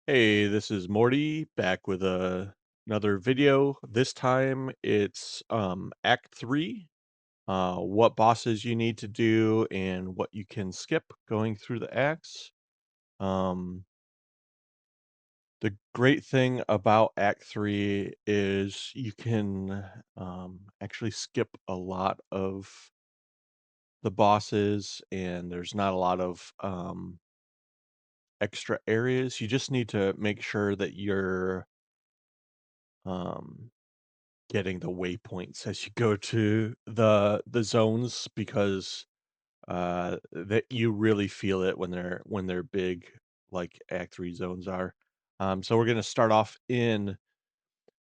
Hey, this is Morty back with another video. This time it's Act 3, what bosses you need to do and what you can skip going through the acts. Um the great thing about Act 3 is you can actually skip a lot of the bosses and there's not a lot of extra areas. You just need to make sure that you're um getting the waypoints as you go to the zones because, that you really feel it when they're big, like Act 3 zones are. So we're gonna start off in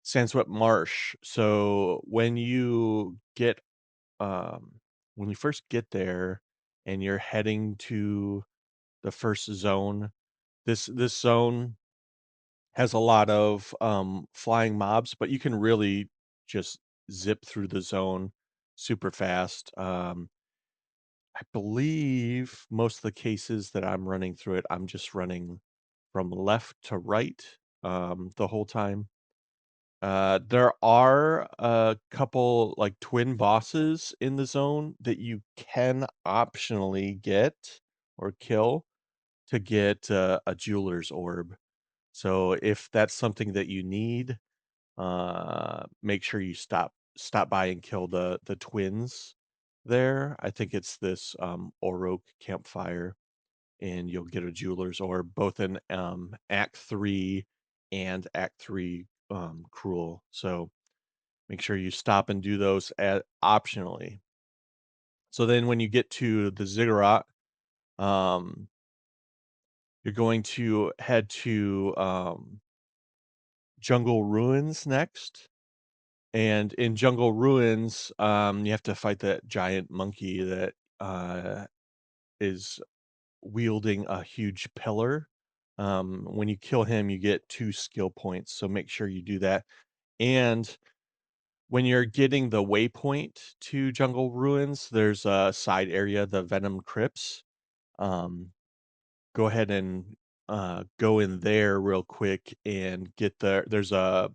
Sandswept Marsh. So when you first get there and you're heading to the first zone, this zone has a lot of, flying mobs, but you can really just zip through the zone super fast. I believe most of the cases that I'm running through it, I'm just running from left to right, the whole time. There are a couple, like, twin bosses in the zone that you can optionally get or kill to get, a jeweler's orb. So if that's something that you need, make sure you stop by and kill the twins there. I think it's this, Orok campfire, and you'll get a jeweler's orb both in, Act 3 and Act 3, Cruel. So make sure you stop and do those at optionally. So then when you get to the ziggurat, um, you're going to head to, Jungle Ruins next. And in Jungle Ruins, you have to fight that giant monkey that, is wielding a huge pillar. When you kill him, you get 2 skill points, so make sure you do that. And when you're getting the waypoint to Jungle Ruins, there's a side area, the Venom Crypts. Um, Go ahead and, go in there real quick and get there's a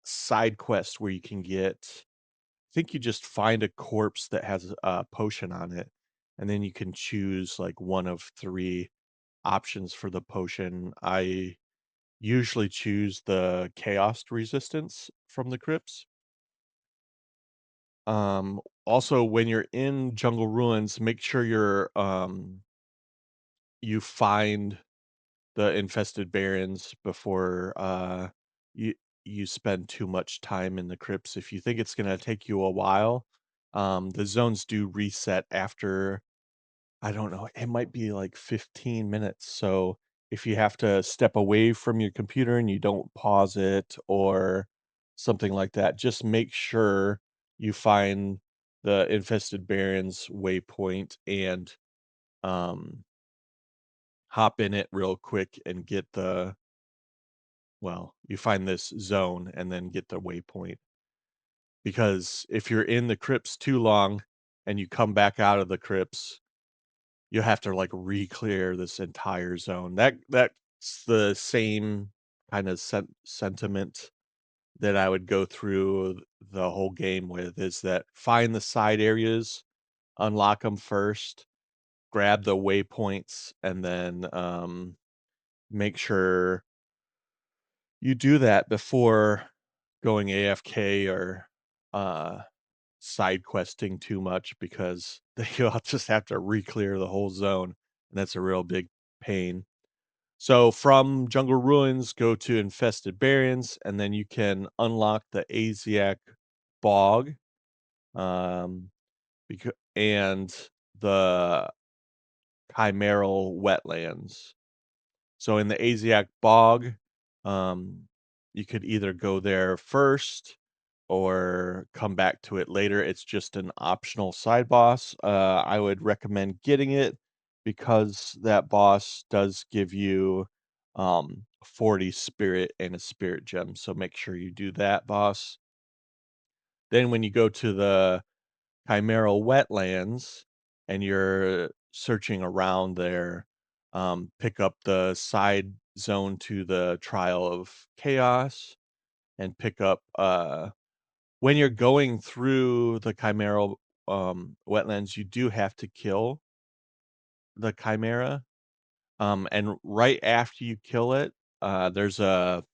side quest where you can get think you just find a corpse that has a potion on it, and then you can choose, like, one of 3 options for the potion. I usually choose the chaos resistance from the crypts. Also, when you're in Jungle Ruins, make sure you find the infested barrens before, you you spend too much time in the crypts. If you think it's gonna take you a while, the zones do reset after, I don't know, it might be like 15 minutes. So if you have to step away from your computer and you don't pause it or something like that, just make sure you find the infested barrens waypoint and, um, hop in it real quick and get you find this zone and then get the waypoint. Because if you're in the crypts too long and you come back out of the crypts, you have to, like, re-clear this entire zone. That's the same kinda sentiment that I would go through the whole game with, is that find the side areas, unlock them first, grab the waypoints, and then, make sure you do that before going AFK or, uh, side questing too much because you'll just have to re-clear the whole zone, and that's a real big pain. So from Jungle Ruins, go to Infested Barrens, and then you can unlock the Asiac Bog, um, and the Chimeral Wetlands. So in the Asiac Bog, um, you could either go there first or come back to it later. It's just an optional side boss. I would recommend getting it because that boss does give you 40 spirit and a spirit gem. So make sure you do that boss. Then when you go to the Chimeral Wetlands and you're searching around there, pick up the side zone to the Trial of Chaos and pick up, when you're going through the chimeral, wetlands, you do have to kill the chimera, and right after you kill it, there's a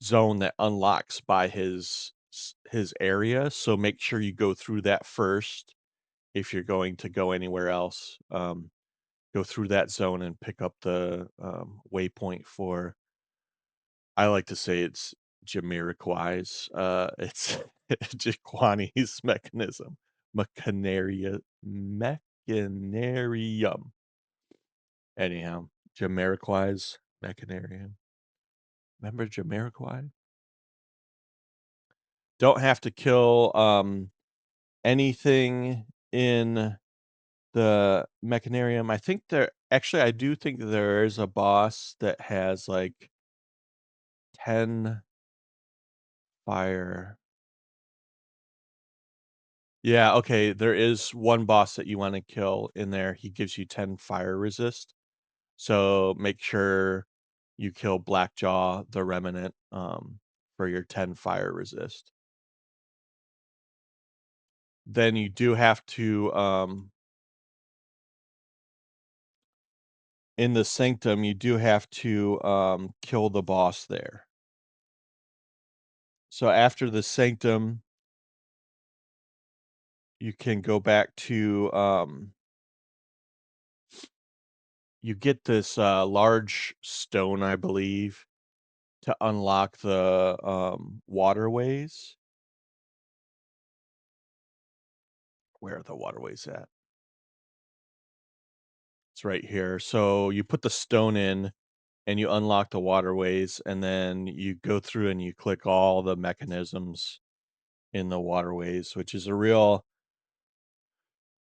zone that unlocks by his area, so make sure you go through that first if you're going to go anywhere else. Go through that zone and pick up the, waypoint for I like to say it's Jamiroquai's, it's Jaquani's mechanism. Mechanarium. Anyhow, Jamiroquai's Mechanarium. Remember Jamiroquai? Don't have to kill, anything in the Mechanarium. I think there actually, I do think there is a boss that has, like, 10 fire. Yeah, okay, there is one boss that you wanna kill in there. He gives you 10 fire resist, so make sure you kill Blackjaw the Remnant, for your 10 fire resist. Then you do have to, in the Sanctum, you do have to, kill the boss there. So after the Sanctum, you can go back to, you get this, large stone, I believe, to unlock the, waterways. Where are the waterways at? It's right here. So you put the stone in and you unlock the waterways, and then you go through and you click all the mechanisms in the waterways, which is a real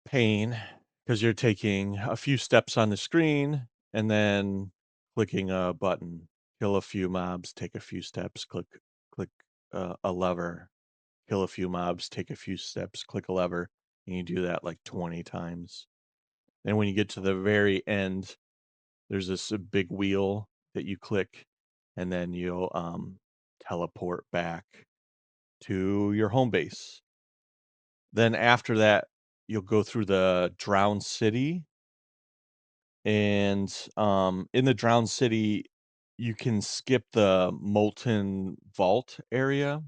pain because you're taking a few steps on the screen and then clicking a button. Kill a few mobs, take a few steps, click a lever, kill a few mobs, take a few steps, click a lever, and you do that like 20 times. And when you get to the very end, there's this big wheel that you click, and then you'll teleport back to your home base. Then after that, you'll go through the drowned city, and in the drowned city, you can skip the molten vault area.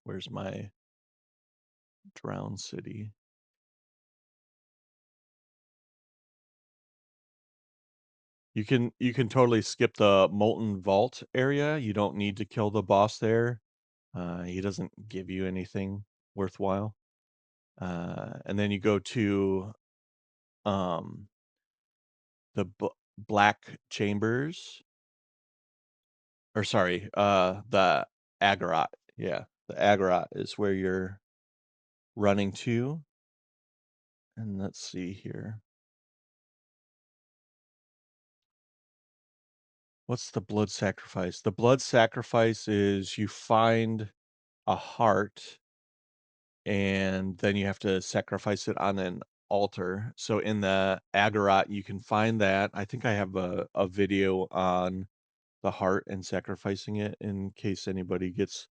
Where's my drowned city? You can totally skip the molten vault area. You don't need to kill the boss there. He doesn't give you anything worthwhile. And then you go to um, the black chambers, or sorry, the Agorot. Yeah, the Agorot is where you're running to. And let's see here. What's the blood sacrifice? The blood sacrifice is you find a heart and then you have to sacrifice it on an altar. So in the Agorot, you can find that. I think I have a video on the heart and sacrificing it in case anybody gets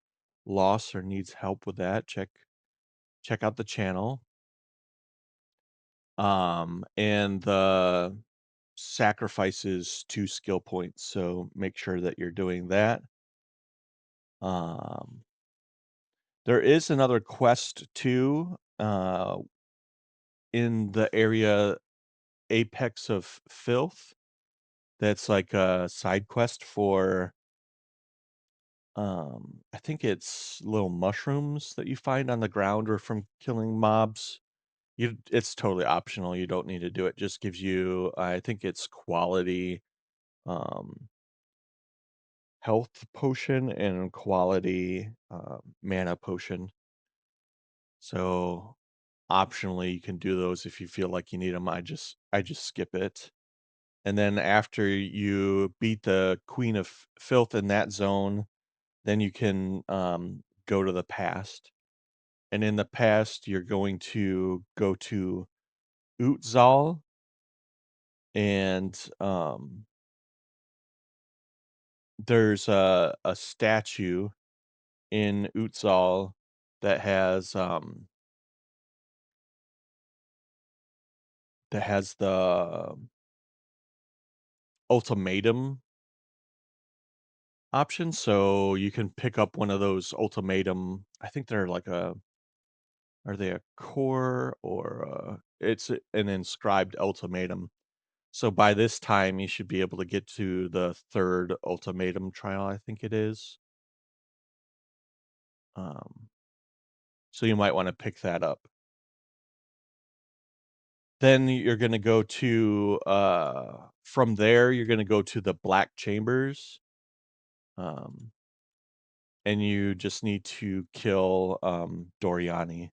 lost or needs help with that. Check out the channel. And the sacrifices 2 skill points, so make sure that you're doing that. Um, there is another quest too, in the area Apex of Filth, that's like a side quest for, I think it's little mushrooms that you find on the ground or from killing mobs. It's totally optional, you don't need to do it, just gives you, I think it's quality, um, health potion and quality, mana potion. So, optionally, you can do those if you feel like you need them. I just skip it. And then after you beat the Queen of Filth in that zone, then you can, go to the past. And in the past, you're going to go to Utzal and, there's a statue in Utsal that has the ultimatum option, so you can pick up one of those ultimatum. I think they're like a are they a core or it's an inscribed ultimatum. So by this time, you should be able to get to the 3rd ultimatum trial, I think it is. Um, so you might wanna pick that up. Then you're gonna go to, from there, you're gonna go to the black chambers, um, and you just need to kill, Doriani.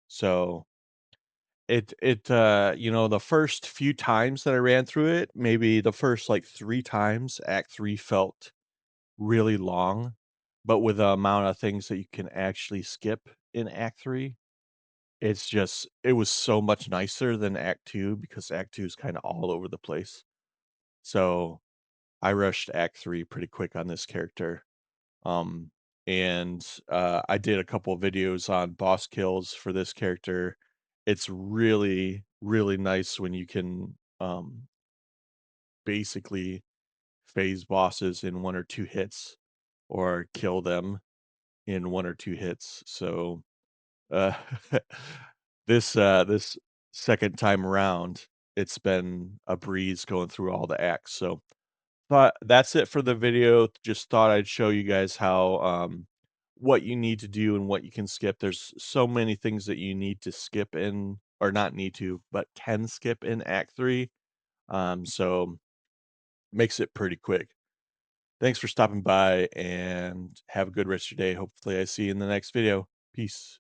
So the first few times that I ran through it, maybe the first, like, 3 times, Act 3 felt really long, but with the amount of things that you can actually skip in Act 3, it was so much nicer than Act 2 because Act 2 is kinda all over the place. So, I rushed Act 3 pretty quick on this character, um, and, I did a couple of videos on boss kills for this character. It's really, really nice when you can, basically phase bosses in 1 or 2 hits or kill them in 1 or 2 hits. So, uh, this second time around, it's been a breeze going through all the acts. So, but that's it for the video. Just thought I'd show you guys how, what you need to do and what you can skip. There's so many things that you need to skip in or not need to, but can skip in Act 3. So makes it pretty quick. Thanks for stopping by and have a good rest of your day. Hopefully I see you in the next video. Peace.